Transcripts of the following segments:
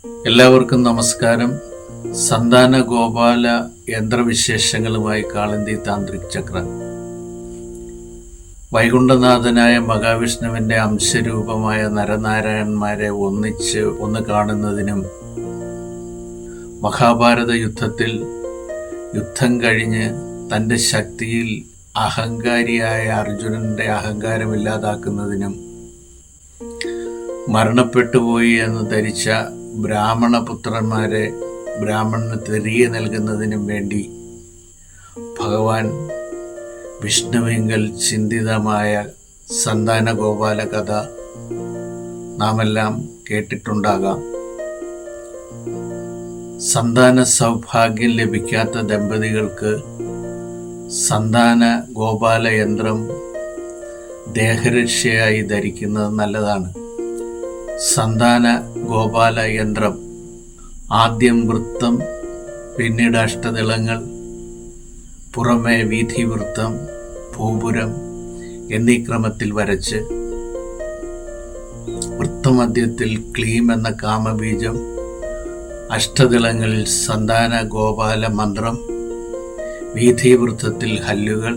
എല്ലാവർക്കും നമസ്കാരം. സന്താന ഗോപാല യന്ത്രവിശേഷങ്ങളുമായി കാളന്തി താന്ത്രിക് ചക്ര. വൈകുണ്ഠനാഥനായ മഹാവിഷ്ണുവിൻ്റെ അംശരൂപമായ നരനാരായണന്മാരെ ഒന്ന് കാണുന്നതിനും മഹാഭാരത യുദ്ധത്തിൽ യുദ്ധം കഴിഞ്ഞ് തൻ്റെ ശക്തിയിൽ അഹങ്കാരിയായ അർജുനൻ്റെ അഹങ്കാരമില്ലാതാക്കുന്നതിനും മരണപ്പെട്ടുപോയി എന്ന് ധരിച്ച ബ്രാഹ്മണപുത്രന്മാരെ ബ്രാഹ്മണന് തിരികെ നൽകുന്നതിനും വേണ്ടി ഭഗവാൻ വിഷ്ണുവിങ്കൽ ചിന്തിതമായ സന്താന ഗോപാല കഥ നാമെല്ലാം കേട്ടിട്ടുണ്ടാകാം. സന്താന സൗഭാഗ്യം ലഭിക്കാത്ത ദമ്പതികൾക്ക് സന്താന ഗോപാല യന്ത്രം ദേഹരക്ഷയായി ധരിക്കുന്നത് നല്ലതാണ്. സന്താന ഗോപാല യന്ത്രം ആദ്യം വൃത്തം, പിന്നീട് അഷ്ടദളങ്ങൾ, പുറമെ വീഥിവൃത്തം, ഭൂപുരം എന്നീ ക്രമത്തിൽ വരച്ച് വൃത്തമധ്യത്തിൽ ക്ലീം എന്ന കാമബീജം, അഷ്ടദളങ്ങളിൽ സന്താന ഗോപാല മന്ത്രം, വീഥിവൃത്തത്തിൽ ഹല്ലുകൾ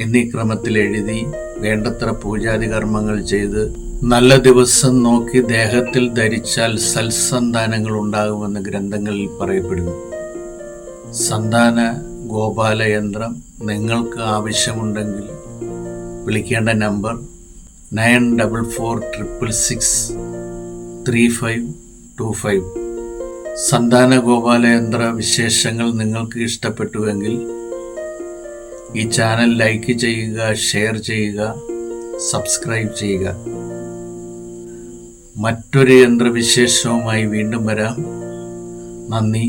എന്നീ ക്രമത്തിൽ എഴുതി വേണ്ടത്ര പൂജാതി കർമ്മങ്ങൾ ചെയ്ത് നല്ല ദിവസം നോക്കി ദേഹത്തിൽ ധരിച്ചാൽ സൽസന്താനങ്ങൾ ഉണ്ടാകുമെന്ന് ഗ്രന്ഥങ്ങളിൽ പറയപ്പെടുന്നു. സന്താന ഗോപാല യന്ത്രം നിങ്ങൾക്ക് ആവശ്യമുണ്ടെങ്കിൽ വിളിക്കേണ്ട നമ്പർ 9446663525. സന്താന ഗോപാല യന്ത്ര വിശേഷങ്ങൾ നിങ്ങൾക്ക് ഇഷ്ടപ്പെട്ടുവെങ്കിൽ ഈ ചാനൽ ലൈക്ക് ചെയ്യുക, ഷെയർ ചെയ്യുക, സബ്സ്ക്രൈബ് ചെയ്യുക. മറ്റൊരു യന്ത്രവിശേഷവുമായി വീണ്ടും വരാം. നന്ദി,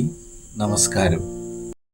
നമസ്കാരം.